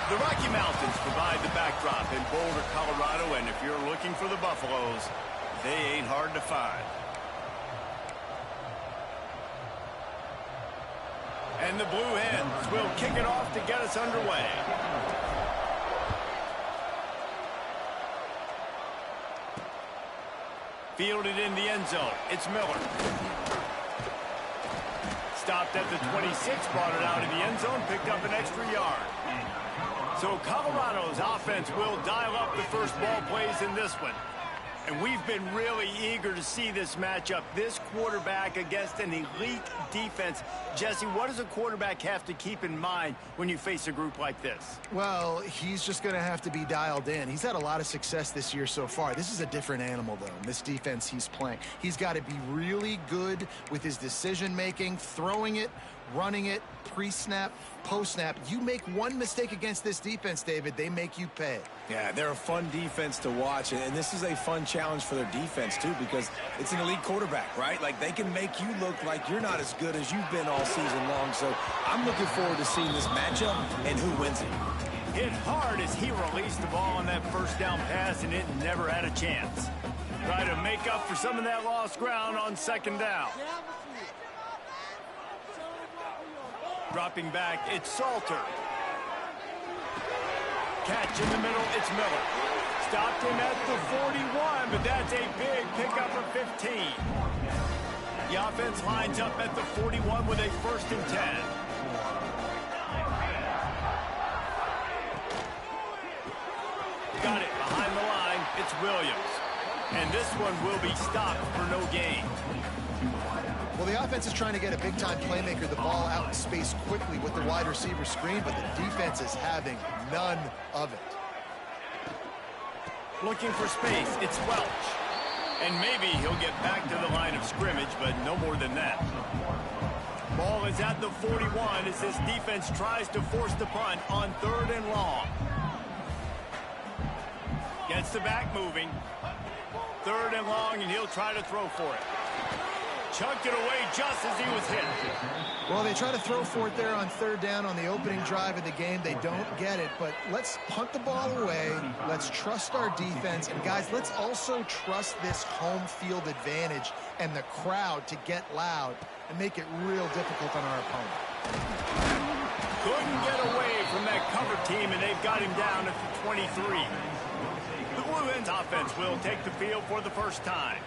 The Rocky Mountains provide the backdrop in Boulder, Colorado, and if you're looking for the Buffaloes, they ain't hard to find. And the Blue Hens will kick it off to get us underway. Fielded in the end zone. It's Miller. Stopped at the 26, brought it out of the end zone, picked up an extra yard. So Colorado's offense will dial up the first ball plays in this one. And we've been really eager to see this matchup, this quarterback against an elite defense. Jesse, what does a quarterback have to keep in mind when you face a group like this? Well, he's just going to have to be dialed in. He's had a lot of success this year so far. This is a different animal, though, this defense he's playing. He's got to be really good with his decision-making, throwing it, running it, pre-snap, post-snap. You make one mistake against this defense, David, they make you pay. Yeah, they're a fun defense to watch, and this is a fun challenge for their defense, too, because it's an elite quarterback, right? Like, they can make you look like you're not as good as you've been all season long, so I'm looking forward to seeing this matchup and who wins it. Hit hard as he released the ball on that first down pass, and it never had a chance. Try to make up for some of that lost ground on second down. Dropping back, it's Salter. Catch in the middle, it's Miller. Stopped him at the 41, but that's a big pickup of 15. The offense lines up at the 41 with a 1st and 10. Got it behind the line, it's Williams. And this one will be stopped for no gain. Well, the offense is trying to get a big-time playmaker the ball out in space quickly with the wide receiver screen, but the defense is having none of it. Looking for space, it's Welch. And maybe he'll get back to the line of scrimmage, but no more than that. Ball is at the 41 as this defense tries to force the punt on 3rd and long. Gets the back moving. 3rd and long, and he'll try to throw for it. Chucked it away just as he was hit. Well, they try to throw for it there on 3rd down on the opening drive of the game. They don't get it, but let's punt the ball away. Let's trust our defense. And, guys, let's also trust this home field advantage and the crowd to get loud and make it real difficult on our opponent. Couldn't get away from that cover team, and they've got him down at the 23. The Blue Hens offense will take the field for the first time.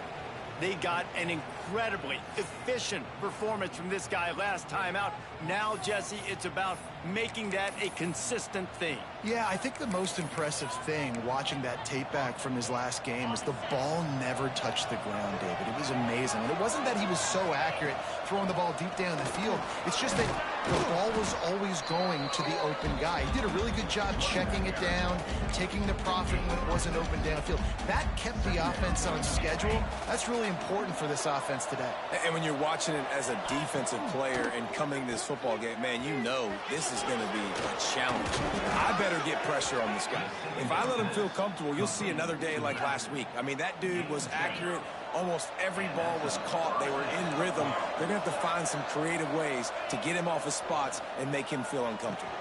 They got an incredibly efficient performance from this guy last time out. Now, Jesse, it's about making that a consistent thing. Yeah, I think the most impressive thing watching that tape back from his last game is the ball never touched the ground, David. It was amazing. And it wasn't that he was so accurate throwing the ball deep down the field. It's just that the ball was always going to the open guy. He did a really good job checking it down, taking the profit when it wasn't open downfield. That kept the offense on schedule. That's really important for this offense today. And when you're watching it as a defensive player and coming to this football game, man, you know this is going to be a challenge. I better get pressure on this guy. If I let him feel comfortable, you'll see another day like last week. I mean, that dude was accurate. Almost every ball was caught. They were in rhythm. They're going to have to find some creative ways to get him off his spots and make him feel uncomfortable.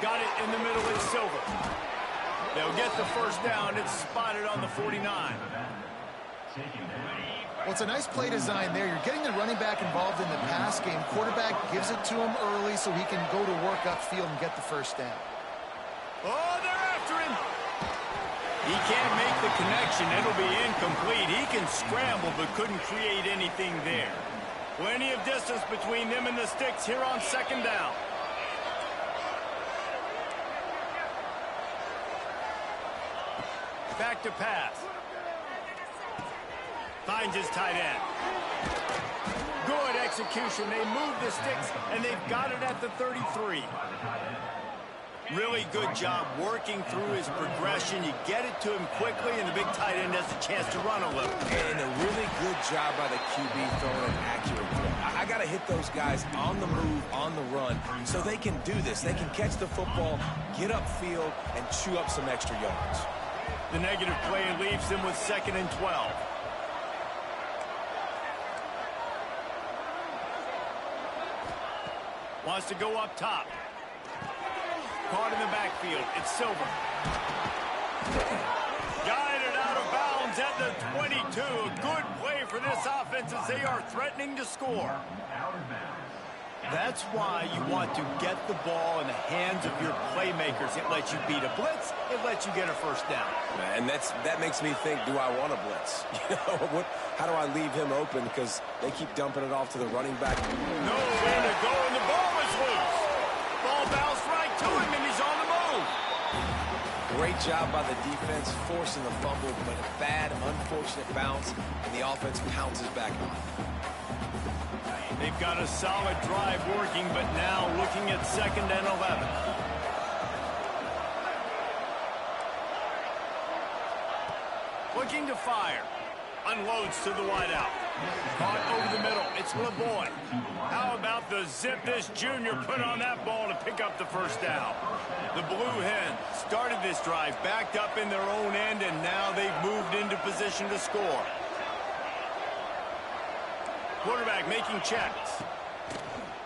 Got it in the middle, it's Silver. They'll get the first down. It's spotted on the 49. Well, it's a nice play design there. You're getting the running back involved in the pass game. Quarterback gives it to him early so he can go to work upfield and get the first down. Oh, they're after him. He can't make the connection. It'll be incomplete. He can scramble but couldn't create anything there. Plenty of distance between them and the sticks here on 2nd down. Back to pass. Finds his tight end. Good execution. They move the sticks, and they've got it at the 33. Really good job working through his progression. You get it to him quickly, and the big tight end has a chance to run a little. And a really good job by the QB throwing an accurate throw. I got to hit those guys on the move, on the run, so they can do this. They can catch the football, get upfield, and chew up some extra yards. The negative play leaves him with 2nd and 12. Wants to go up top. Caught in the backfield. It's Silver. Guided out of bounds at the 22. A good play for this offense as they are threatening to score. That's why you want to get the ball in the hands of your playmakers. It lets you beat a blitz. It lets you get a first down. And that makes me think, do I want a blitz? How do I leave him open? Because they keep dumping it off to the running back. Nowhere to go, and the ball is loose. Ball bounced right to him, and he's on the move. Great job by the defense, forcing the fumble, but a bad, unfortunate bounce, and the offense pounces back on. They've got a solid drive working, but now looking at 2nd and 11. Looking to fire. Unloads to the wideout. Caught over the middle. It's LeBoy. How about the zip this junior put on that ball to pick up the first down? The Blue Hens started this drive, backed up in their own end, and now they've moved into position to score. Quarterback making checks.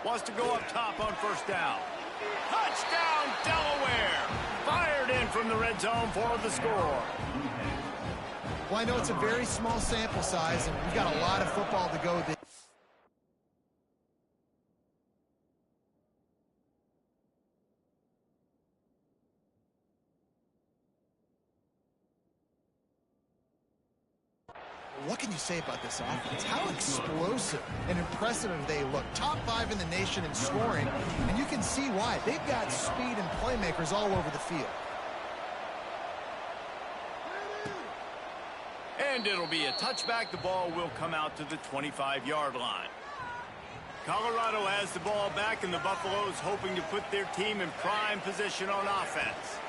Wants to go up top on first down. Touchdown, Delaware! Fired in from the red zone for the score. Well, I know it's a very small sample size, and we've got a lot of football to go this. What can you say about this offense? How explosive and impressive they look. Top 5 in the nation in scoring, and you can see why. They've got speed and playmakers all over the field. And it'll be a touchback. The ball will come out to the 25-yard line. Colorado has the ball back, and the Buffaloes hoping to put their team in prime position on offense.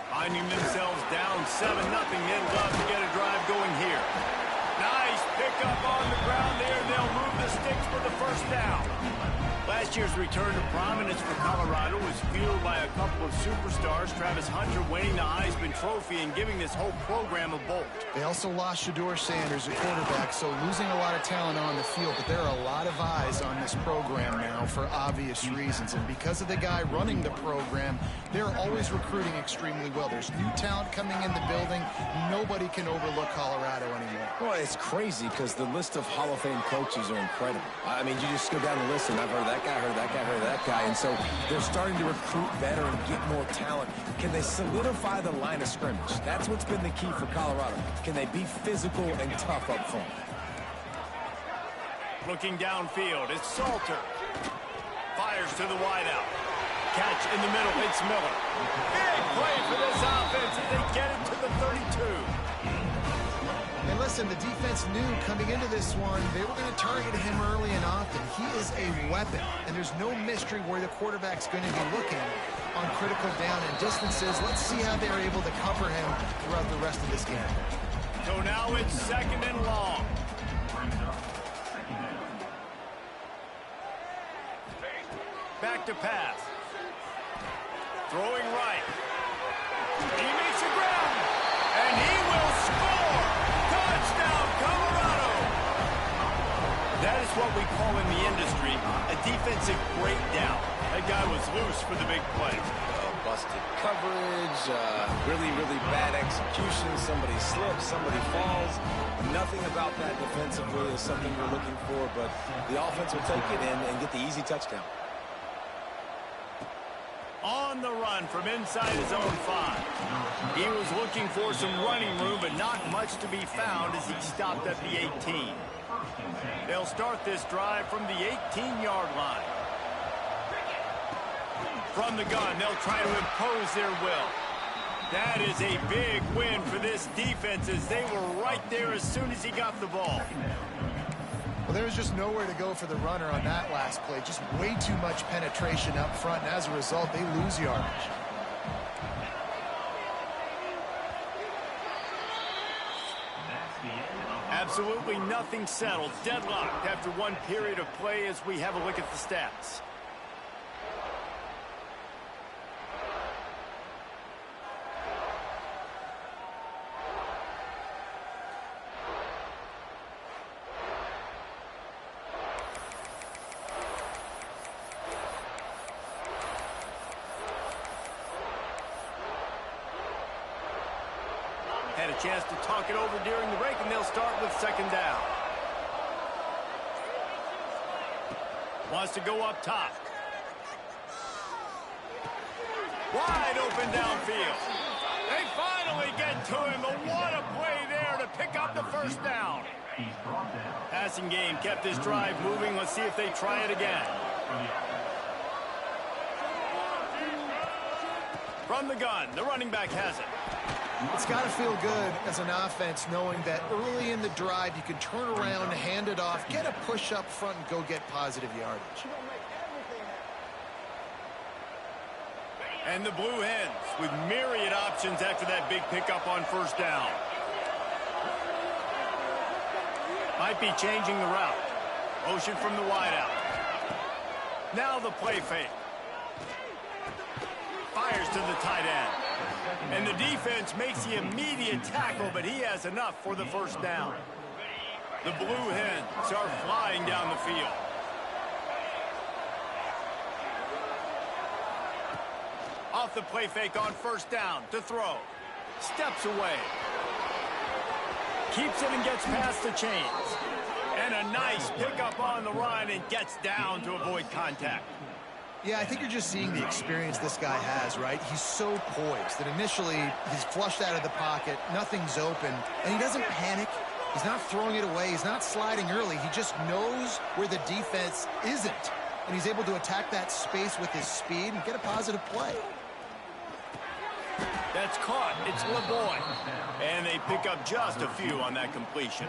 Finding themselves down 7-0, they'd love to get a drive going here. Nice pickup on the ground there. They'll move the sticks for the first down. Last year's return to prominence for Colorado was fueled by a couple of superstars, Travis Hunter winning the Heisman Trophy and giving this whole program a bolt. They also lost Shedeur Sanders at quarterback, so losing a lot of talent on the field, but there are a lot of eyes on this program now for obvious reasons, and because of the guy running the program, they're always recruiting extremely well. There's new talent coming in the building. Nobody can overlook Colorado anymore. Well, it's crazy because the list of Hall of Fame coaches are incredible. I mean, you just go down the list, and I've heard that guy, heard that guy, heard that guy, and so they're starting to recruit better and get more talent. Can they solidify the line of scrimmage? That's what's been the key for Colorado. Can they be physical and tough up front? Looking downfield, it's Salter. Fires to the wideout. Catch in the middle, it's Miller. Big play for this offense as they get it to the 32. And listen, the defense knew coming into this one, they were going to target him early and often. He is a weapon, and there's no mystery where the quarterback's going to be looking on critical down and distances. Let's see how they're able to cover him throughout the rest of this game. So now it's 2nd and long. Back to pass. Throwing right. He makes the ground, and he will score. Touchdown, Colorado. That is what we call in the industry a defensive breakdown. That guy was loose for the big play. Busted coverage, really, really bad execution. Somebody slips, somebody falls. Nothing about that defensively is something you're looking for, but the offense will take it in and get the easy touchdown. On the run from inside his own 5. He was looking for some running room, but not much to be found as he stopped at the 18. They'll start this drive from the 18-yard line. From the gun, they'll try to impose their will. That is a big win for this defense as they were right there as soon as he got the ball. Well, there was just nowhere to go for the runner on that last play. Just way too much penetration up front, and as a result, they lose yardage. Absolutely nothing settled. Deadlocked after one period of play as we have a look at the stats. Had a chance to talk it over during the break, and they'll start with second down. Wants to go up top. Wide open downfield. They finally get to him. But what a play there to pick up the first down. Passing game kept this drive moving. Let's see if they try it again. From the gun, the running back has it. It's got to feel good as an offense knowing that early in the drive you can turn around, hand it off, get a push up front, and go get positive yardage. And the Blue Hens with myriad options after that big pickup on first down. Might be changing the route. Motion from the wideout. Now the play fake. Fires to the tight end. And the defense makes the immediate tackle, but he has enough for the first down. The Blue Hens are flying down the field. Off the play fake on first down to throw. Steps away. Keeps it and gets past the chains. And a nice pickup on the run and gets down to avoid contact. Yeah, I think you're just seeing the experience this guy has, right? He's so poised that initially he's flushed out of the pocket, nothing's open, and he doesn't panic. He's not throwing it away. He's not sliding early. He just knows where the defense isn't, and he's able to attack that space with his speed and get a positive play. That's caught. It's LeBoy. And they pick up just a few on that completion.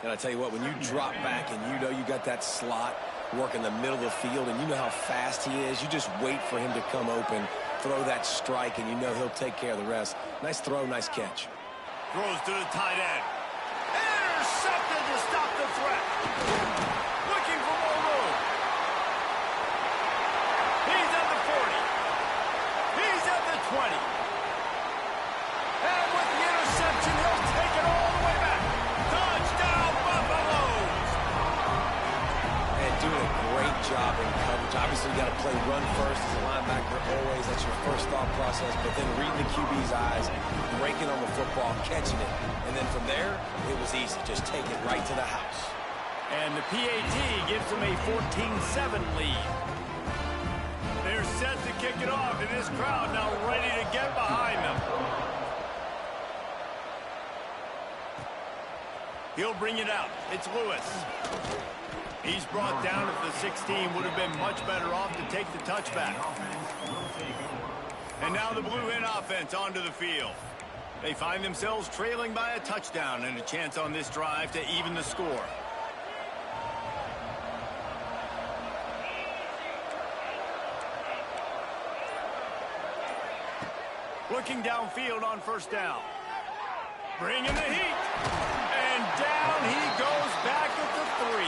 And I tell you what, when you drop back and you know you got that slot, work in the middle of the field, and you know how fast he is, you just wait for him to come open, throw that strike, and you know he'll take care of the rest. Nice throw, nice catch. Throws to the tight end. Intercepted to stop the threat. Looking for more room. He's at the 40. He's at the 20. And with the interception, he'll take it all the way back. Touchdown, Buffaloes. And doing a great job in coverage. Obviously, you got to play run first as a linebacker always. That's your first thought process. But then reading the QB's eyes, breaking on the football, catching it. And then from there, it was easy. Just take it right to the house. And the PAT gives them a 14-7 lead. They're set to kick it off, and this crowd now ready to get behind them. He'll bring it out. It's Lewis. He's brought down at the 16. Would have been much better off to take the touchback. And now the Blue Hen offense onto the field. They find themselves trailing by a touchdown and a chance on this drive to even the score. Looking downfield on first down. Bringing the heat. And down he goes back at the 3.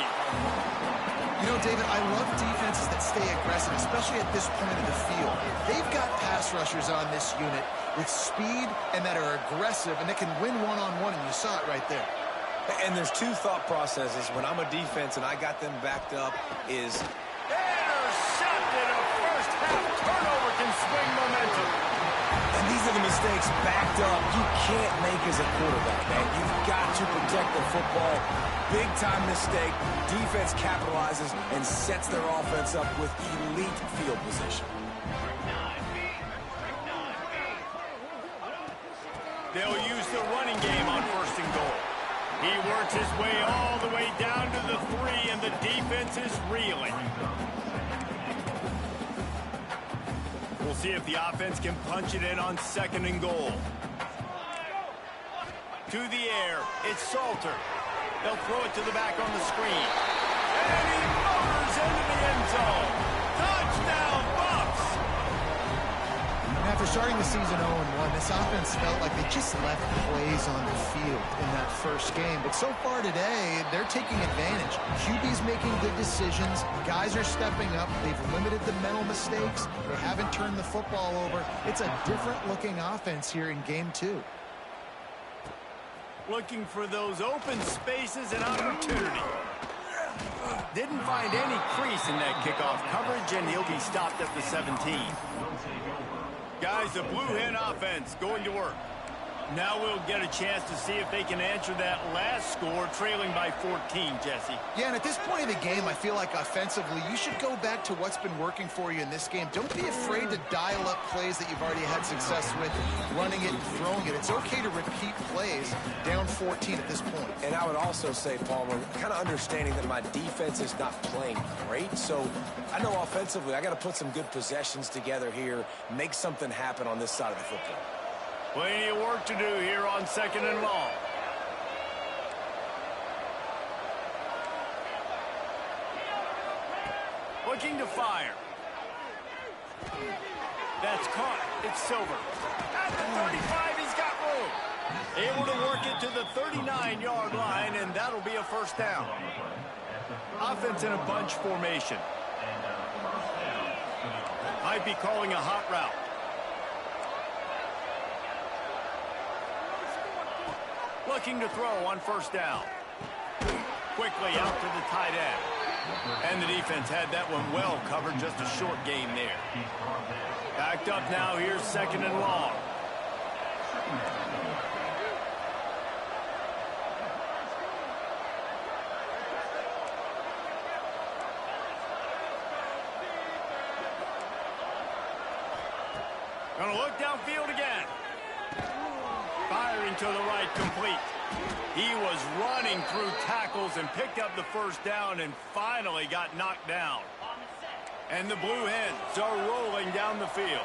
You know, David, I love defenses that stay aggressive, especially at this point of the field. They've got pass rushers on this unit with speed and that are aggressive and that can win one-on-one, and you saw it right there. And there's two thought processes. When I'm a defense and I got them backed up is... Intercepted. A first half turnover can swing momentum. And these are the mistakes backed up you can't make as a quarterback, man. You've got to protect the football. Big-time mistake. Defense capitalizes and sets their offense up with elite field position. They'll use the running game on first and goal. He works his way all the way down to the 3, and the defense is reeling. We'll see if the offense can punch it in on second and goal. To the air, it's Salter. They'll throw it to the back on the screen. And he motors into the end zone. Touchdown, Bucs! That's After starting the season 0-1, this offense felt like they just left plays on the field in that first game. But so far today, they're taking advantage. QB's making good decisions. Guys are stepping up. They've limited the mental mistakes. They haven't turned the football over. It's a different-looking offense here in Game 2. Looking for those open spaces and opportunity. Didn't find any crease in that kickoff coverage, and he'll be stopped at the 17. Guys, the Blue Hen offense going to work. Now we'll get a chance to see if they can answer that last score, trailing by 14, Jesse. Yeah, and at this point of the game, I feel like offensively, you should go back to what's been working for you in this game. Don't be afraid to dial up plays that you've already had success with, running it and throwing it. It's okay to repeat plays down 14 at this point. And I would also say, Palmer, kind of understanding that my defense is not playing great. So I know offensively, I got to put some good possessions together here, make something happen on this side of the football. Plenty of work to do here on 2nd and long. Looking to fire. That's caught. It's Silver. At the 35, he's got room. Able to work it to the 39-yard line, and that'll be a first down. Offense in a bunch formation. Might be calling a hot route. Looking to throw on first down. Quickly out to the tight end. And the defense had that one well covered, just a short gain there. Backed up now, here's 2nd and long. Gonna look downfield again. Firing to the right, complete. He was running through tackles and picked up the first down and finally got knocked down. And the Blue Hens are rolling down the field.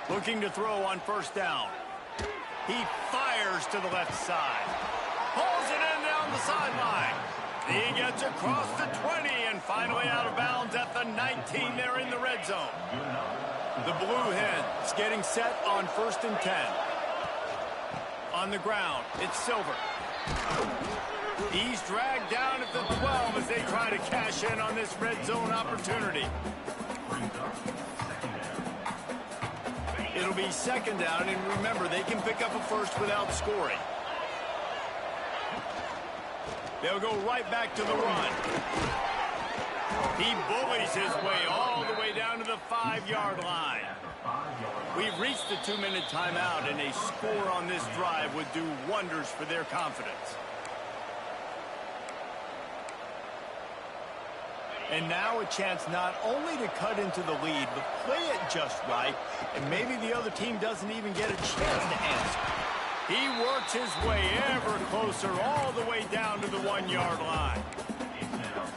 Looking to throw on first down. He fires to the left side. Pulls it in down the sideline. He gets across the 20 and finally out of bounds at the 19 there in the red zone. The Blue Hens getting set on 1st and 10. On the ground, it's Silver. He's dragged down at the 12 as they try to cash in on this red zone opportunity. It'll be 2nd down, and remember, they can pick up a first without scoring. They'll go right back to the run. He bullies his way all the way down to the 5-yard line. We've reached the 2-minute timeout, and a score on this drive would do wonders for their confidence. And now a chance not only to cut into the lead, but play it just right, and maybe the other team doesn't even get a chance to answer. He works his way ever closer all the way down to the 1-yard line.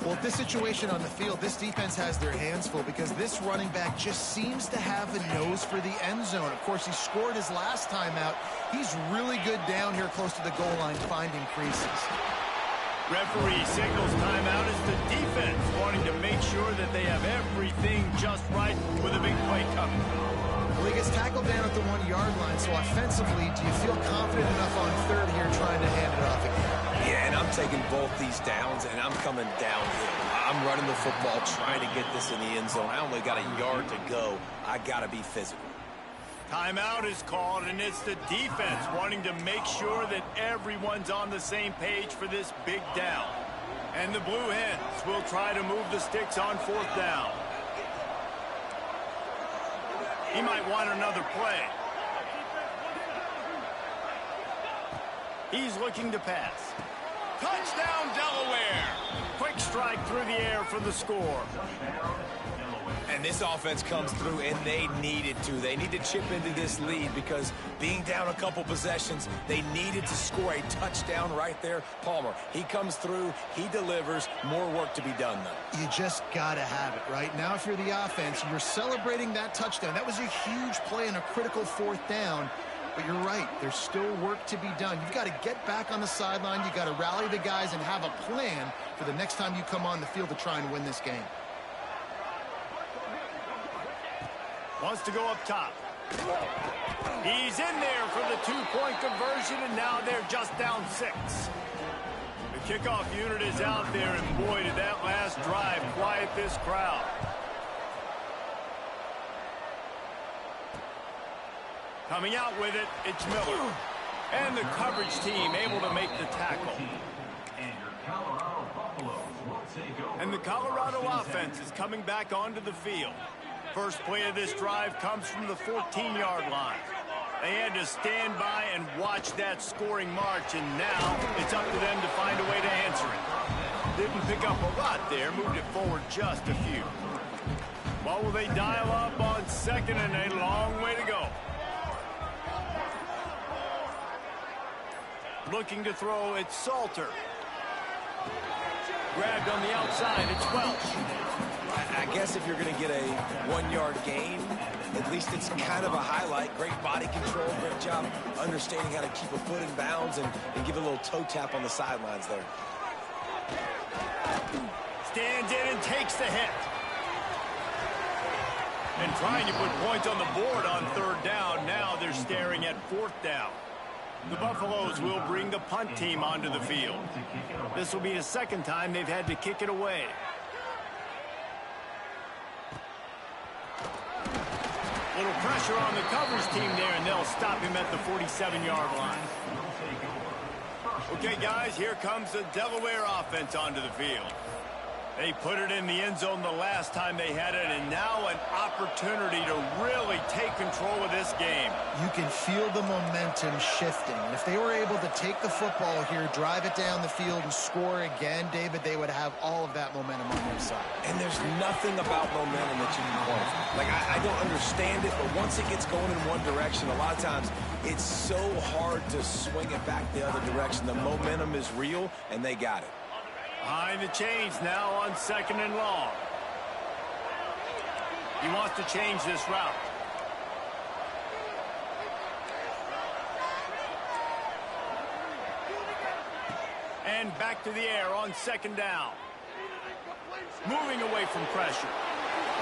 Well, at this situation on the field, this defense has their hands full because this running back just seems to have a nose for the end zone. Of course, he scored his last time out. He's really good down here close to the goal line finding creases. Referee signals timeout as the defense wanting to make sure that they have everything just right with a big play coming. Well, he gets tackled down at the 1-yard line, so offensively, do you feel confident enough on 3rd here trying to hand it off again? Yeah, and I'm taking both these downs, and I'm coming downhill. I'm running the football, trying to get this in the end zone. I only got a yard to go. I got to be physical. Timeout is called, and it's the defense wanting to make sure that everyone's on the same page for this big down. And the Blue Hens will try to move the sticks on 4th down. He might want another play. He's looking to pass. Touchdown, Delaware! Quick strike through the air for the score. And this offense comes through, and they needed to. They need to chip into this lead because being down a couple possessions, they needed to score a touchdown right there. Palmer, he comes through, he delivers. More work to be done, though. You just got to have it, right? Now, if you're the offense, you're celebrating that touchdown. That was a huge play and a critical 4th down. But you're right, there's still work to be done. You've got to get back on the sideline. You've got to rally the guys and have a plan for the next time you come on the field to try and win this game. Wants to go up top. He's in there for the two-point conversion, and now they're just down 6. The kickoff unit is out there, and boy, did that last drive quiet this crowd. Coming out with it, it's Miller. And the coverage team able to make the tackle. And the Colorado offense is coming back onto the field. First play of this drive comes from the 14-yard line. They had to stand by and watch that scoring march, and now it's up to them to find a way to answer it. Didn't pick up a lot there, moved it forward just a few. What will they dial up on second, and a long way to go? Looking to throw, it's Salter. Grabbed on the outside, it's Welch. I guess if you're going to get a 1-yard gain, at least it's kind of a highlight. Great body control, great job understanding how to keep a foot in bounds and give a little toe tap on the sidelines there. Stands in and takes the hit. And trying to put points on the board on 3rd down. Now they're staring at 4th down. The Buffaloes will bring the punt team onto the field. This will be the 2nd time they've had to kick it away. Little pressure on the coverage team there, and they'll stop him at the 47-yard line. Okay, guys, here comes the Delaware offense onto the field. They put it in the end zone the last time they had it, and now an opportunity to really take control of this game. You can feel the momentum shifting. And if they were able to take the football here, drive it down the field, and score again, David, they would have all of that momentum on their side. And there's nothing about momentum that you can quantify. Like, I don't understand it, but once it gets going in one direction, a lot of times it's so hard to swing it back the other direction. The momentum is real, and they got it. Behind the chains now on 2nd and long. He wants to change this route. And back to the air on 2nd down. Moving away from pressure.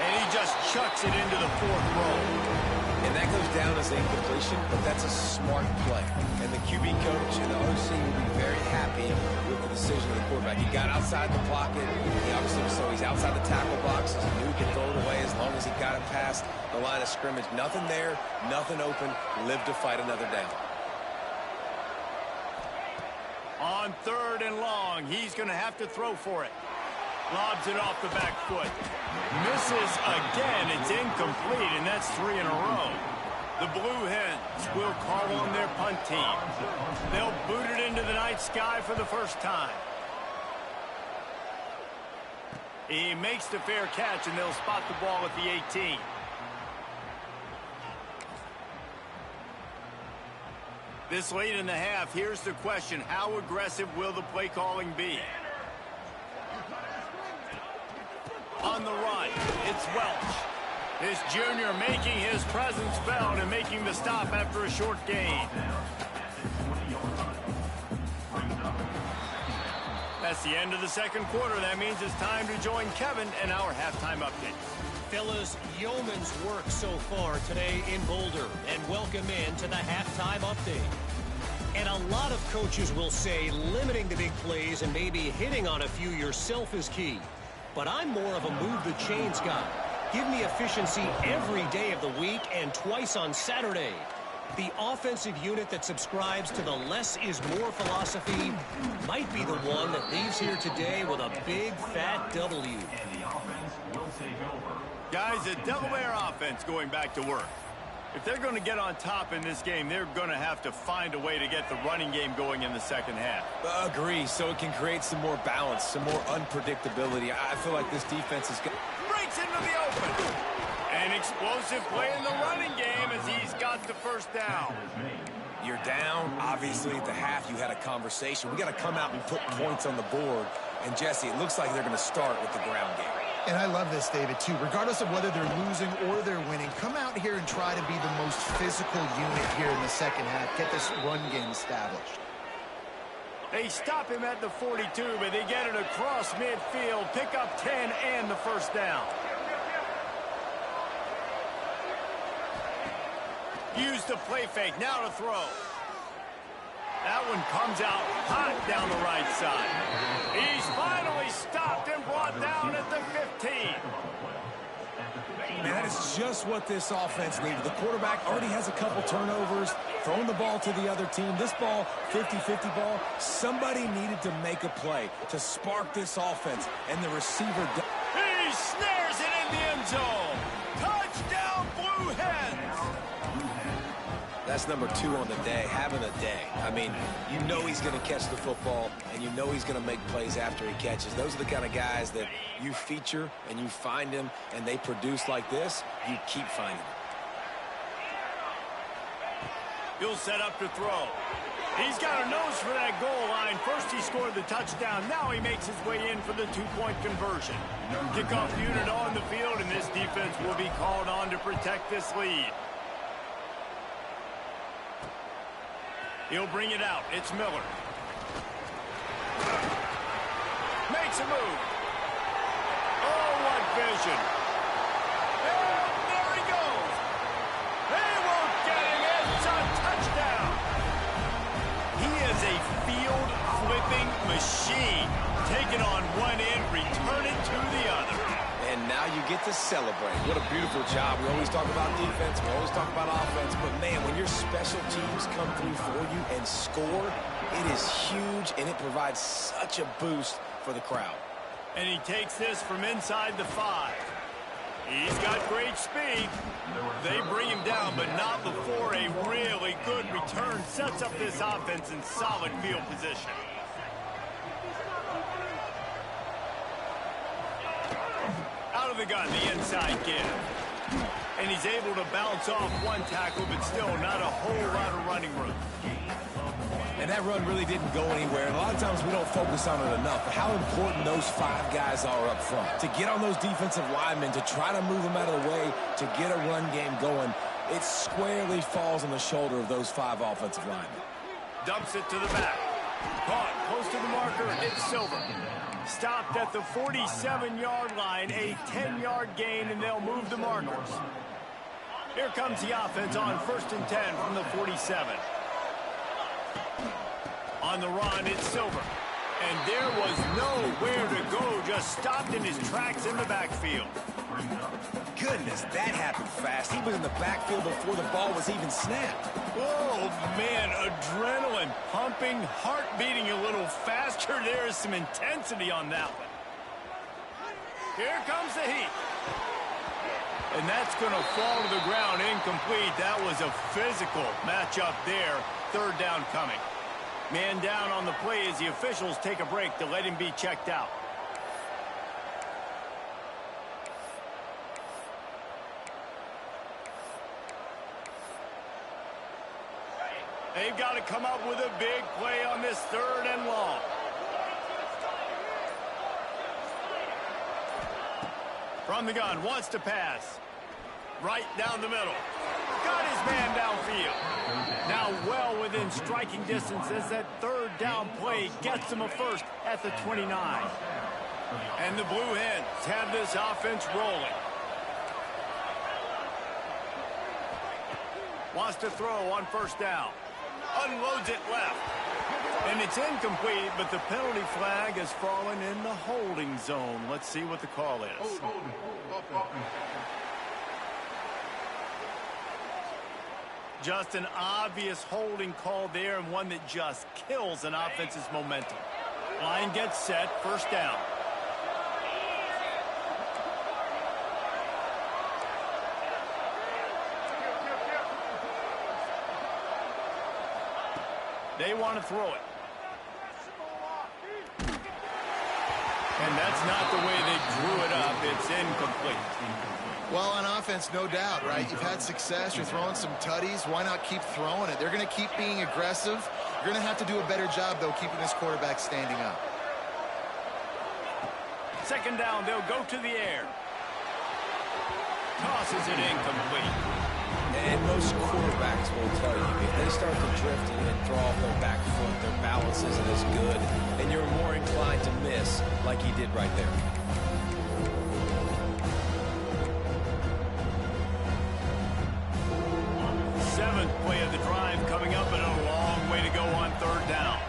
And he just chucks it into the 4th row. And that goes down as an incompletion, but that's a smart play. And the QB coach and the OC will be very happy with the decision of the quarterback. He got outside the pocket. He obviously, so he's outside the tackle box. He knew he could throw it away as long as he got it past the line of scrimmage. Nothing there, nothing open. Live to fight another down. On 3rd and long, he's going to have to throw for it. Lobs it off the back foot. Misses again. It's incomplete, and that's 3 in a row. The Blue Hens will call on their punt team. They'll boot it into the night sky for the first time. He makes the fair catch, and they'll spot the ball at the 18. This late in the half, here's the question. How aggressive will the play calling be? On the run, it's Welch. This junior making his presence felt and making the stop after a short gain. That's the end of the 2nd quarter. That means it's time to join Kevin in our halftime update. Fellas, yeoman's work so far today in Boulder, and welcome in to the halftime update. And a lot of coaches will say limiting the big plays and maybe hitting on a few yourself is key. But I'm more of a move the chains guy. Give me efficiency every day of the week and twice on Saturday. The offensive unit that subscribes to the less is more philosophy might be the one that leaves here today with a big fat W. And the offense will take over. Guys, the Delaware offense going back to work. If they're going to get on top in this game, they're going to have to find a way to get the running game going in the 2nd half. Agree, so it can create some more balance, some more unpredictability. I feel like this defense is good. Breaks into the open. An explosive play in the running game as he's got the 1st down. You're down. Obviously, at the half, you had a conversation. We got to come out and put points on the board. And, Jesse, it looks like they're going to start with the ground game. And I love this, David, too. Regardless of whether they're losing or they're winning, come out here and try to be the most physical unit here in the second half. Get this run game established. They stop him at the 42, but they get it across midfield. Pick up 10 and the first down. Use the play fake. Now to throw. That one comes out hot down the right side. He's finally stopped and brought down at the 15. Man, that is just what this offense needed. The quarterback already has a couple turnovers, throwing the ball to the other team. This ball, 50-50 ball, somebody needed to make a play to spark this offense, and the receiver... He snares it in the end zone. Touchdown, Blue Hens. That's number 2 on the day, having a day. I mean, you know he's going to catch the football, and you know he's going to make plays after he catches. Those are the kind of guys that you feature and you find them, and they produce like this, you keep finding them. He'll set up to throw. He's got a nose for that goal line. First he scored the touchdown. Now he makes his way in for the 2-point conversion. Kickoff unit on the field, and this defense will be called on to protect this lead. He'll bring it out. It's Miller. Makes a move. Oh, what vision. And there he goes. They won't get him. It's a touchdown. He is a field-flipping machine. Take it on one end, return it to the other. And now you get to celebrate. What a beautiful job. We always talk about defense. We always talk about offense. But, man, when your special teams come through for you and score, it is huge, and it provides such a boost for the crowd. And he takes this from inside the 5. He's got great speed. They bring him down, but not before a really good return sets up this offense in solid field position. Out of the gun, the inside give. And he's able to bounce off one tackle, but still not a whole lot of running room. And that run really didn't go anywhere. And a lot of times we don't focus on it enough. But how important those 5 guys are up front. To get on those defensive linemen, to try to move them out of the way, to get a run game going, it squarely falls on the shoulder of those 5 offensive linemen. Dumps it to the back. Caught close to the marker. It's Silver. Stopped at the 47-yard line, a 10-yard gain, and they'll move the markers. Here comes the offense on 1st and 10 from the 47. On the run, it's Silver. And there was nowhere to go, just stopped in his tracks in the backfield. Goodness, that happened fast. He was in the backfield before the ball was even snapped. Oh, man, adrenaline pumping, heart beating a little faster. There is some intensity on that one. Here comes the heat. And that's going to fall to the ground incomplete. That was a physical matchup there. 3rd down coming. Man down on the play as the officials take a break to let him be checked out. They've got to come up with a big play on this 3rd and long. From the gun, wants to pass. Right down the middle. Got his man downfield. Now well within striking distance as that 3rd down play gets him a first at the 29. And the Blue Hens have this offense rolling. Wants to throw on 1st down. Unloads it left. And it's incomplete, but the penalty flag has fallen in the holding zone. Let's see what the call is. Just an obvious holding call there, and one that just kills an offense's momentum. Line gets set, 1st down. They want to throw it. And that's not the way they drew it up. It's incomplete. Well, on offense, no doubt, right? You've had success. You're throwing some tutties. Why not keep throwing it? They're going to keep being aggressive. You're going to have to do a better job, though, keeping this quarterback standing up. Second down, they'll go to the air. Tosses it incomplete. And most quarterbacks will tell you, if they start to drift and throw off their back foot, their balance isn't as good, and you're more inclined to miss like he did right there. Seventh play of the drive coming up, and a long way to go on third down.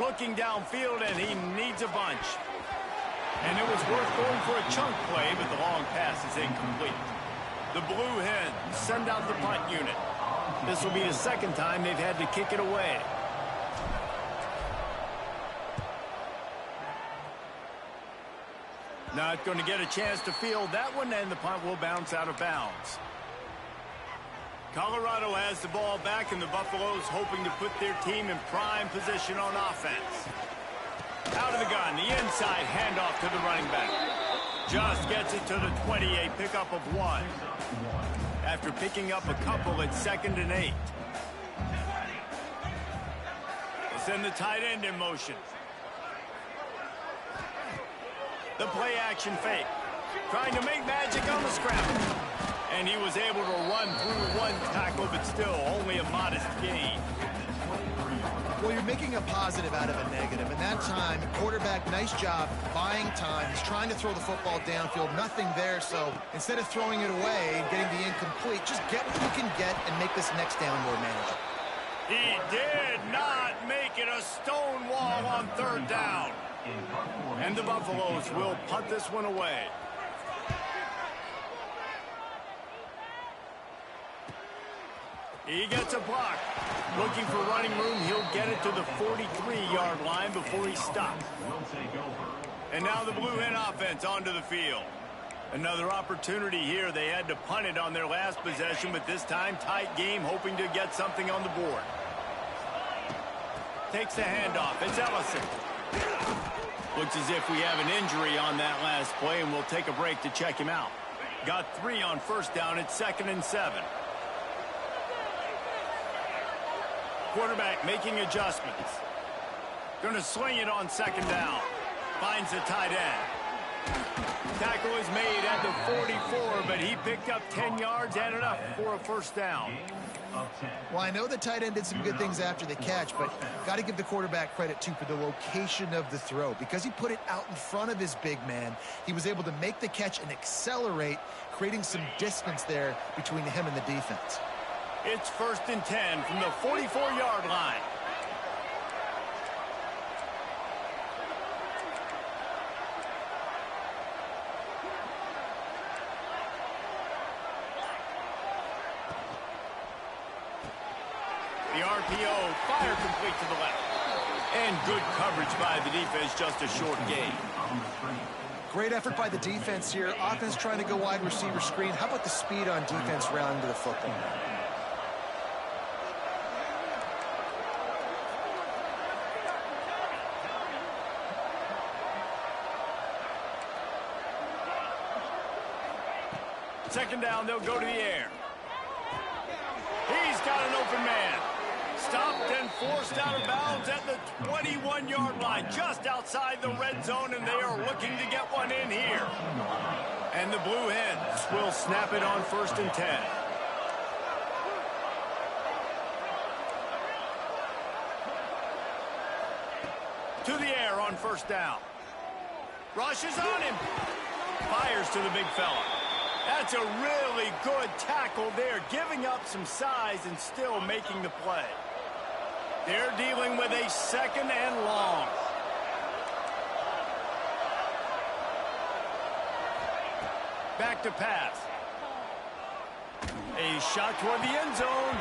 Looking downfield, and he needs a bunch. And it was worth going for a chunk play, but the long pass is incomplete. The Blue Hens send out the punt unit. This will be the second time they've had to kick it away. Not going to get a chance to field that one, and the punt will bounce out of bounds. Colorado has the ball back, and the Buffaloes hoping to put their team in prime position on offense. Out of the gun, the inside handoff to the running back. Just gets it to the 20, a pickup of 1. After picking up a couple at 2nd and 8. They'll send the tight end in motion. The play action fake. Trying to make magic on the scramble. And he was able to run through one tackle, but still only a modest gain. Well, you're making a positive out of a negative. And that time, quarterback, nice job buying time. He's trying to throw the football downfield. Nothing there, so instead of throwing it away and getting the incomplete, just get what you can get and make this next down more manageable. He did not make it a stone wall on third down. And the Buffaloes will punt this one away. He gets a block. Looking for running room, he'll get it to the 43-yard line before he stops. And now the Blue Hen offense onto the field. Another opportunity here. They had to punt it on their last possession, but this time tight game, hoping to get something on the board. Takes the handoff. It's Ellison. Looks as if we have an injury on that last play, and we'll take a break to check him out. Got 3 on first down at 2nd and 7. Quarterback making adjustments. Going to sling it on 2nd down. Finds the tight end. Tackle is made at the 44, but he picked up 10 yards and enough for a first down. Well, I know the tight end did some good things after the catch, but got to give the quarterback credit, too, for the location of the throw. Because he put it out in front of his big man, he was able to make the catch and accelerate, creating some distance there between him and the defense. It's 1st and 10 from the 44-yard line. The RPO, fire complete to the left. And good coverage by the defense, just a short gain. Great effort by the defense here. Offense trying to go wide receiver screen. How about the speed on defense rounding to the football? Second down, they'll go to the air. He's got an open man. Stopped and forced out of bounds at the 21-yard line, just outside the red zone, and they are looking to get one in here. And the Blue Hens will snap it on 1st and 10. To the air on 1st down. Rushes on him. Fires to the big fella. That's a really good tackle there, giving up some size and still making the play. They're dealing with a 2nd and long. Back to pass. A shot toward the end zone.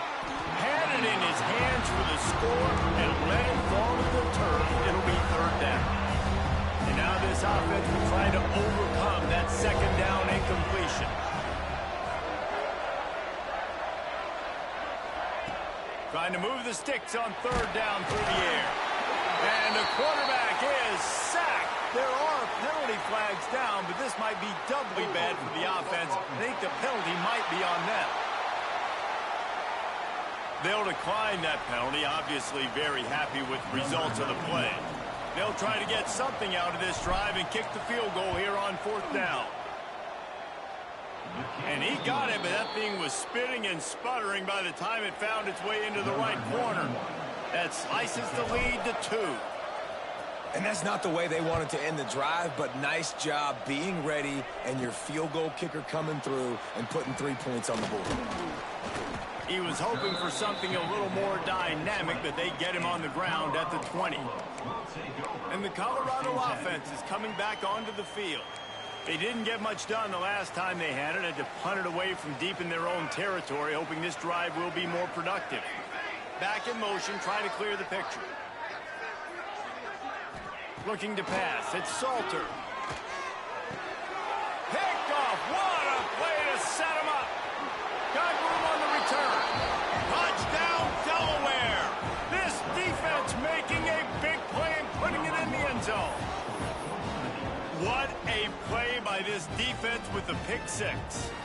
Had it in his hands for the score and let it fall to the turf. It'll be 3rd down. And now this offense will try to overcome that 2nd down incompletion. Trying to move the sticks on 3rd down through the air. And the quarterback is sacked. There are penalty flag's down, but this might be doubly bad for the offense. I think the penalty might be on them. They'll decline that penalty, obviously very happy with the results of the play. They'll try to get something out of this drive and kick the field goal here on 4th down. And he got it, but that thing was spitting and sputtering by the time it found its way into the right corner. That slices the lead to 2. And that's not the way they wanted to end the drive, but nice job being ready and your field goal kicker coming through and putting 3 points on the board. He was hoping for something a little more dynamic, but they get him on the ground at the 20. And the Colorado offense is coming back onto the field. They didn't get much done the last time they had it. Had to punt it away from deep in their own territory, hoping this drive will be more productive. Back in motion, trying to clear the picture. Looking to pass. It's Salter. Picked off. What a play to set him up. Got room on the return. Touchdown, Delaware. This defense making a big play and putting it in the end zone. What a play by this defense with the pick 6.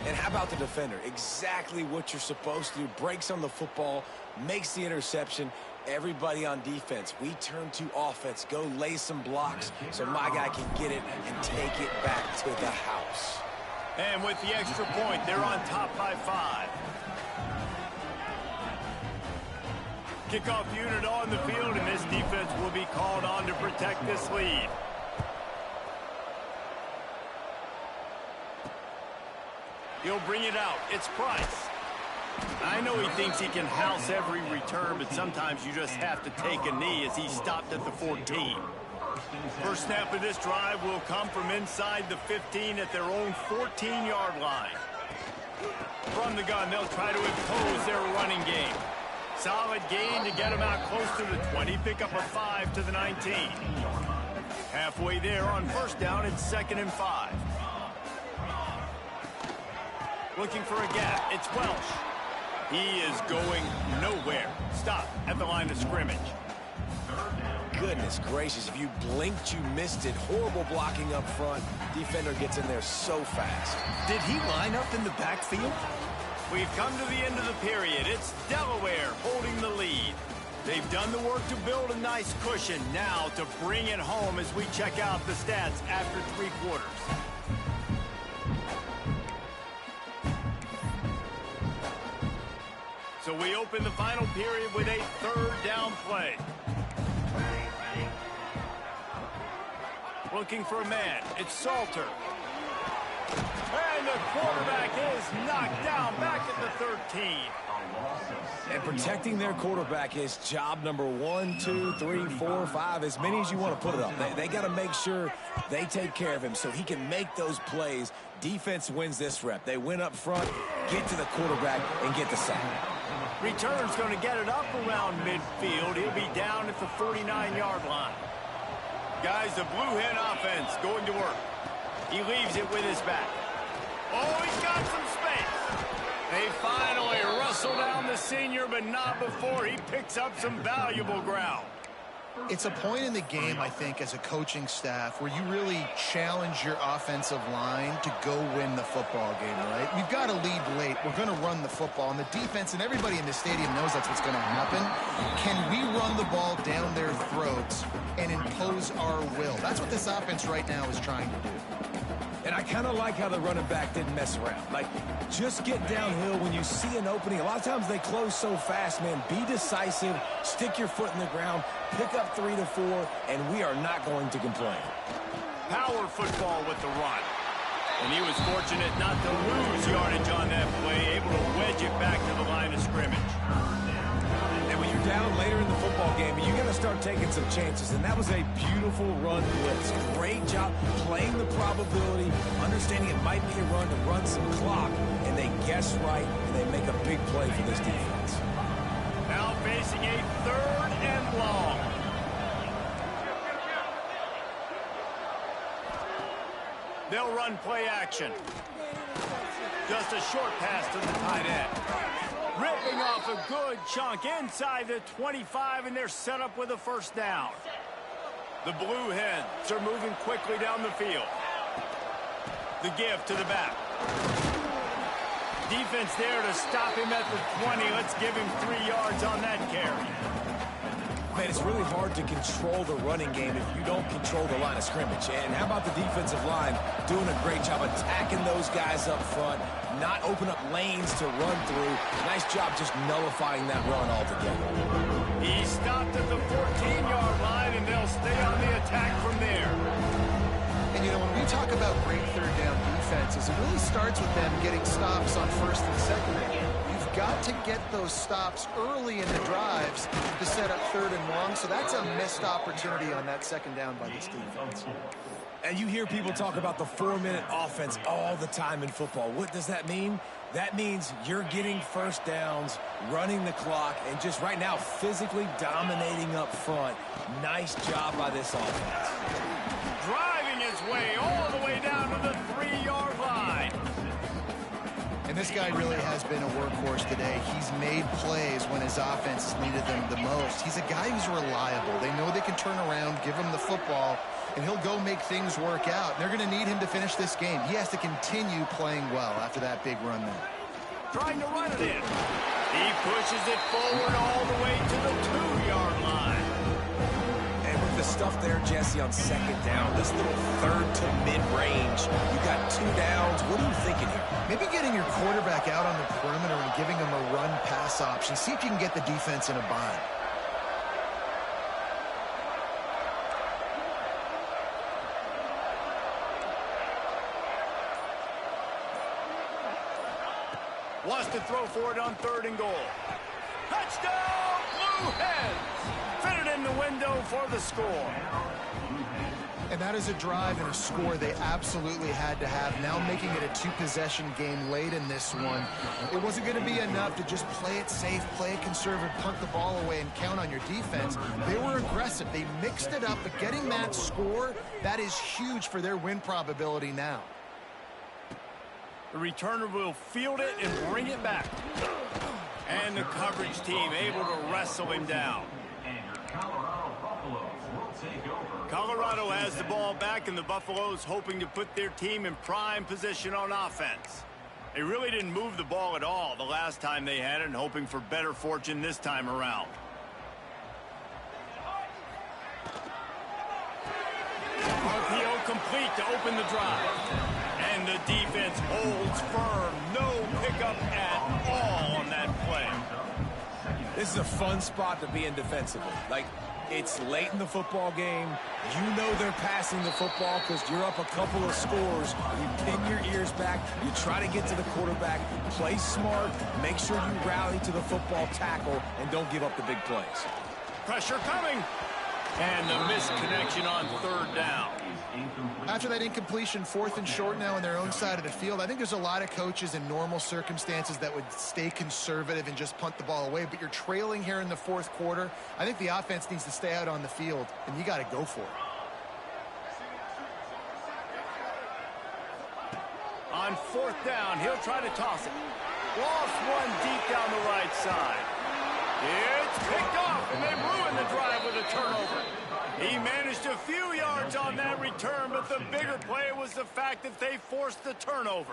And how about the defender? Exactly what you're supposed to do. Breaks on the football, makes the interception. Everybody on defense, we turn to offense. Go lay some blocks so my guy can get it and take it back to the house. And with the extra point, they're on top by 5. Kickoff unit on the field, and this defense will be called on to protect this lead. He'll bring it out. It's Price. I know he thinks he can house every return, but sometimes you just have to take a knee as he stopped at the 14. First snap of this drive will come from inside the 15 at their own 14-yard line. From the gun, they'll try to impose their running game. Solid gain to get them out close to the 20. Pick up a 5 to the 19. Halfway there on first down, it's 2nd and 5. Looking for a gap. It's Welsh. He is going nowhere. Stop at the line of scrimmage. Goodness gracious, if you blinked, you missed it. Horrible blocking up front. Defender gets in there so fast. Did he line up in the backfield? We've come to the end of the period. It's Delaware holding the lead. They've done the work to build a nice cushion. Now to bring it home as we check out the stats after 3 quarters. So we open the final period with a 3rd down play. Looking for a man. It's Salter. And the quarterback is knocked down back at the 13. And protecting their quarterback is job number 1, 2, 3, 4, 5, as many as you want to put it up. They got to make sure they take care of him so he can make those plays. Defense wins this rep. They win up front, get to the quarterback, and get the sack. Return's going to get it up around midfield. He'll be down at the 49-yard line. Guys, the Blue Hen offense going to work. He leaves it with his back. Oh, he's got some space. They finally wrestle down the senior, but not before he picks up some valuable ground. It's a point in the game, I think, as a coaching staff where you really challenge your offensive line to go win the football game, right? We've got to lead late. We're going to run the football. And the defense and everybody in the stadium knows that's what's going to happen. Can we run the ball down their throats and impose our will? That's what this offense right now is trying to do. And I kind of like how the running back didn't mess around. Like, just get downhill when you see an opening. A lot of times they close so fast, man. Be decisive, stick your foot in the ground, pick up 3 to 4, and we are not going to complain. Power football with the run. And he was fortunate not to lose yardage on that play, able to wedge it back to the line of scrimmage. And when you're down later in the football game, you got to start taking some chances. And that was a beautiful run blitz. Great job playing the probability, understanding it might be a run to run some clock, and they guess right, and they make a big play for this defense. Now facing a 3rd and long. They'll run play action. Just a short pass to the tight end. Ripping off a good chunk inside the 25, and they're set up with a 1st down. The Blue Hens are moving quickly down the field. The give to the back. Defense there to stop him at the 20. Let's give him 3 yards on that carry. Man, it's really hard to control the running game if you don't control the line of scrimmage. And how about the defensive line doing a great job attacking those guys up front, not open up lanes to run through. Nice job just nullifying that run altogether. He stopped at the 14-yard line, and they'll stay on the attack from there. And, you know, when we talk about great third down defenses, it really starts with them getting stops on first and second down. You've got to get those stops early in the drives to set up third and long, so that's a missed opportunity on that second down by this defense. And you hear people talk about the 4-minute offense all the time in football. What does that mean? That means you're getting first downs, running the clock, and just right now physically dominating up front. Nice job by this offense. Driving his way all the way down to the 3-yard line. And this guy really has been a workhorse today. He's made plays when his offense has needed them the most. He's a guy who's reliable. They know they can turn around, give him the football, and he'll go make things work out. They're going to need him to finish this game. He has to continue playing well after that big run there. Trying to run it in. He pushes it forward all the way to the 2-yard line. And with the stuff there, Jesse, on second down, this little third to mid-range, you got 2 downs. What are you thinking here? Maybe getting your quarterback out on the perimeter and giving him a run-pass option. See if you can get the defense in a bind. Wants to throw for it on 3rd and goal. Touchdown, Blue Hens! Fit it in the window for the score. And that is a drive and a score they absolutely had to have. Now making it a 2-possession game late in this one. It wasn't going to be enough to just play it safe, play it conservative, punt the ball away, and count on your defense. They were aggressive. They mixed it up, but getting that score, that is huge for their win probability now. The returner will field it and bring it back. And the coverage team able to wrestle him down. And your Colorado Buffaloes will take over. Colorado has the ball back, and the Buffaloes hoping to put their team in prime position on offense. They really didn't move the ball at all the last time they had it, and hoping for better fortune this time around. RPO complete to open the drive. And the defense holds firm. No pickup at all on that play. This is a fun spot to be in defensively. Like, it's late in the football game. You know they're passing the football because you're up a couple of scores. You pin your ears back. You try to get to the quarterback. Play smart. Make sure you rally to the football tackle and don't give up the big plays. Pressure coming. And the missed connection on 3rd down. After that incompletion, 4th and short now on their own side of the field, I think there's a lot of coaches in normal circumstances that would stay conservative and just punt the ball away. But you're trailing here in the 4th quarter. I think the offense needs to stay out on the field, and you got to go for it. On 4th down, he'll try to toss it. Lost one deep down the right side. It's picked off, and they ruin the drive with a turnover. He managed a few yards on that return, but the bigger play was the fact that they forced the turnover.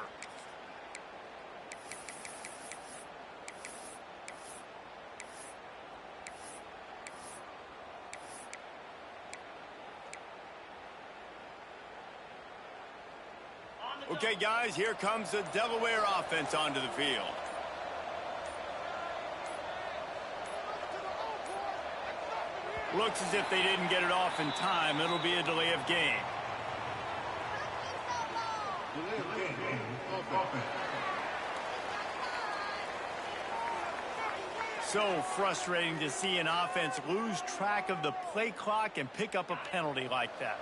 Okay, guys, here comes the Delaware offense onto the field. Looks as if they didn't get it off in time. It'll be a delay of game. So frustrating to see an offense lose track of the play clock and pick up a penalty like that.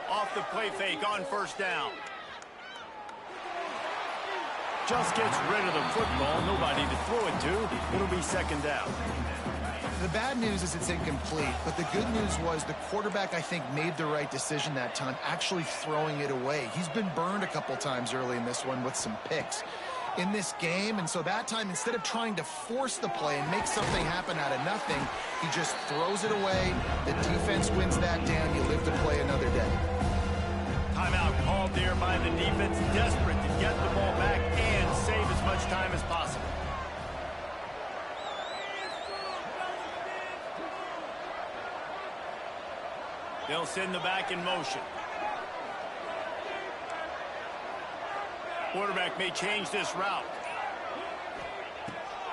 Off the play fake on 1st down. Just gets rid of the football. Nobody to throw it to. It'll be 2nd down. The bad news is it's incomplete, but the good news was the quarterback, I think, made the right decision that time, actually throwing it away. He's been burned a couple times early in this one with some picks. in this game. And so that time, instead of trying to force the play and make something happen out of nothing, he just throws it away. The defense wins that down. You live to play another day. Timeout called there by the defense, desperate to get the ball back and save as much time as possible. They'll send the back in motion. Quarterback may change this route.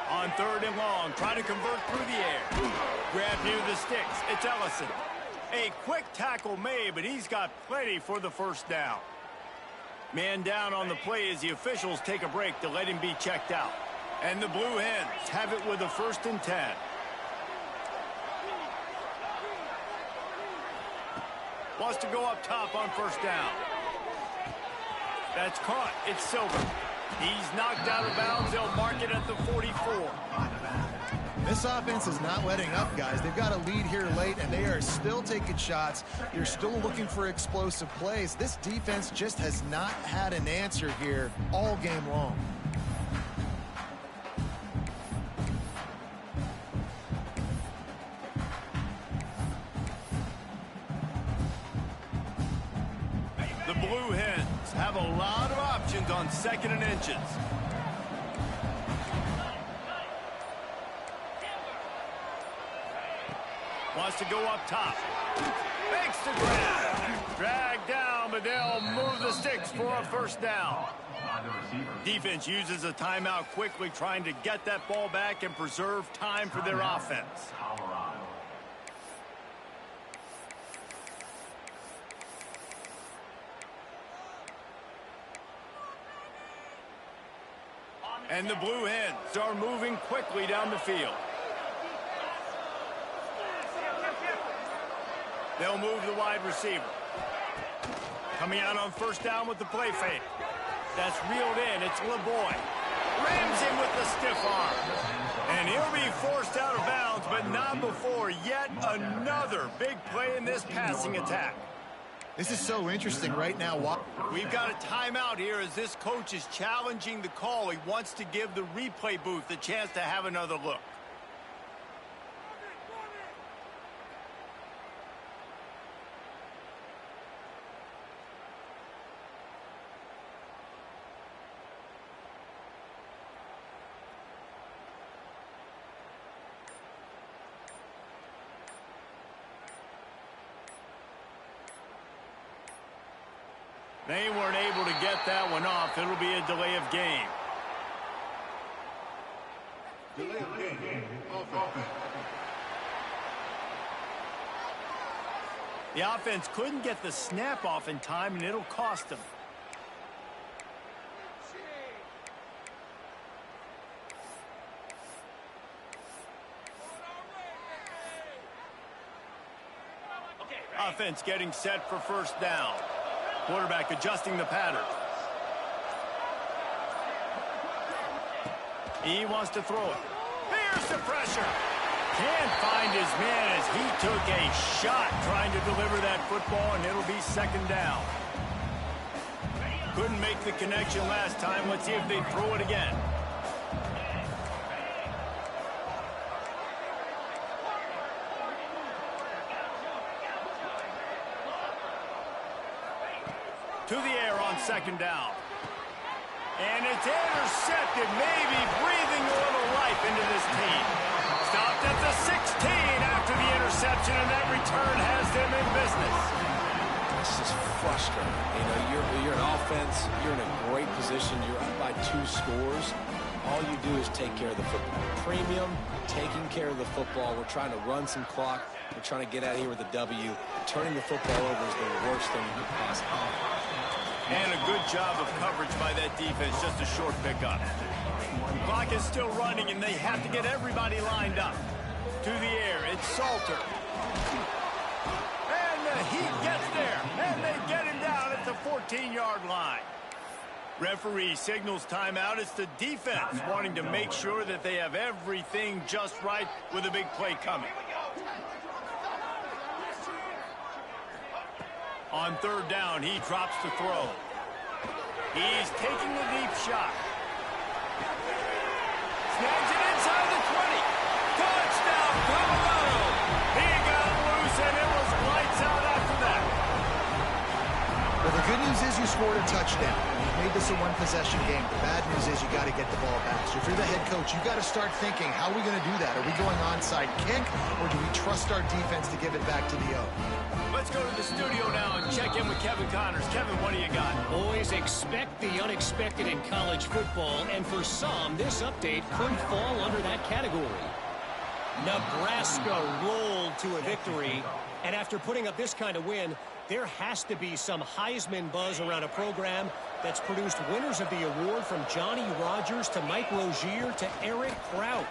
On 3rd and long, trying to convert through the air. Grab near the sticks. It's Ellison. A quick tackle made, but he's got plenty for the first down. Man down on the play as the officials take a break to let him be checked out. And the Blue Hens have it with a 1st and 10. Wants to go up top on 1st down. That's caught. It's Silver. He's knocked out of bounds. They'll mark it at the 44. This offense is not letting up, guys. They've got a lead here late, and they are still taking shots. They're still looking for explosive plays. This defense just has not had an answer here all game long. The Blue Hens have a lot of options on 2nd and inches. Wants to go up top. Makes the grab. Dragged down, but they'll move the sticks for a 1st down. Defense uses a timeout quickly, trying to get that ball back and preserve time for their offense. And the Blue Hens are moving quickly down the field. They'll move the wide receiver. Coming out on 1st down with the play fake. That's reeled in. It's LeBoy. Rams him with the stiff arm. And he'll be forced out of bounds, but not before yet another big play in this passing attack. This is so interesting right now. We've got a timeout here as this coach is challenging the call. He wants to give the replay booth a chance to have another look. They weren't able to get that one off. It'll be a delay of game. The offense couldn't get the snap off in time, and it'll cost them. Offense getting set for 1st down. Quarterback adjusting the pattern. He wants to throw it. Here's the pressure. Can't find his man as he took a shot trying to deliver that football, and it'll be 2nd down. Couldn't make the connection last time. Let's see if they throw it again. To the air on 2nd down. And it's intercepted, maybe breathing a little life into this team. Stopped at the 16 after the interception, and that return has them in business. It's just frustrating. You know, you're an offense, you're in a great position, you're up by 2 scores. All you do is take care of the football. Premium, taking care of the football. We're trying to run some clock. We're trying to get out of here with a W. Turning the football over is the worst thing you could possibly do. And a good job of coverage by that defense, just a short pickup. Clock is still running, and they have to get everybody lined up. To the air, it's Salter. And the Heat gets there, and they get him down at the 14-yard line. Referee signals timeout. It's the defense wanting to make sure that they have everything just right with a big play coming. On 3rd down, he drops to throw. He's taking the deep shot. Snags it inside the 20. Touchdown, Colorado. He got loose, and it was lights out after that. Well, the good news is you scored a touchdown. You've made this a one-possession game. The bad news is you got to get the ball back. So if you're the head coach, you got to start thinking, how are we going to do that? Are we going onside kick, or do we trust our defense to give it back to the O? Let's go to the studio now and check in with Kevin Connors. Kevin, what do you got? Boys, expect the unexpected in college football, and for some, this update could fall under that category. Nebraska rolled to a victory, and after putting up this kind of win, there has to be some Heisman buzz around a program that's produced winners of the award from Johnny Rodgers to Mike Rozier to Eric Crouch.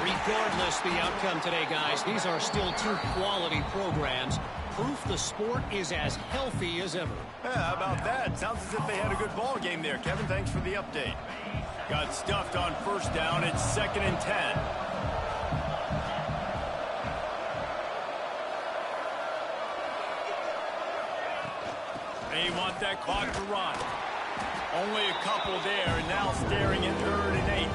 Regardless the outcome today, guys, these are still two quality programs. Proof the sport is as healthy as ever. Yeah, how about that? Sounds as if they had a good ball game there. Kevin, thanks for the update. Got stuffed on first down. It's 2nd and 10. They want that clock to run. Only a couple there, and now staring at 3rd and 8.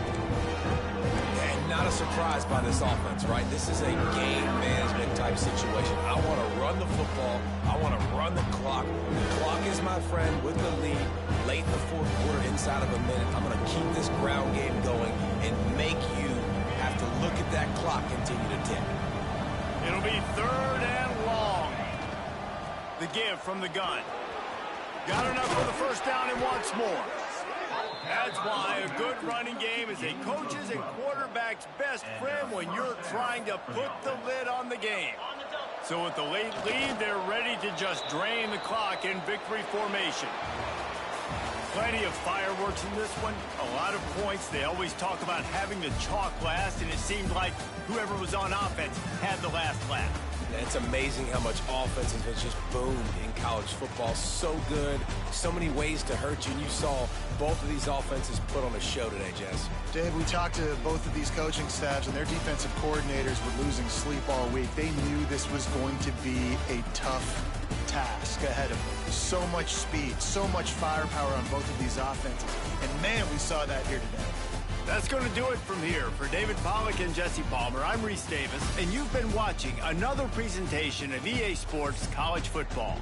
And not a surprise by this offense, right? This is a game management type situation. I want to run the football. I want to run the clock. The clock is my friend with the lead. Late in the 4th quarter, inside of a minute, I'm going to keep this ground game going and make you have to look at that clock continue to tick. It'll be 3rd and long. The give from the gun. Got enough for the first down and wants more. That's why a good running game is a coach's and quarterback's best friend when you're trying to put the lid on the game. So with the late lead, they're ready to just drain the clock in victory formation. Plenty of fireworks in this one. A lot of points. They always talk about having the chalk last, and it seemed like whoever was on offense had the last laugh. It's amazing how much offense has just boomed in college football. So good. So many ways to hurt you. And you saw both of these offenses put on a show today, Jess. Dave, we talked to both of these coaching staffs, and their defensive coordinators were losing sleep all week. They knew this was going to be a tough task ahead of them. So much speed, so much firepower on both of these offenses. And, man, we saw that here today. That's going to do it from here. For David Pollack and Jesse Palmer, I'm Reese Davis, and you've been watching another presentation of EA Sports College Football.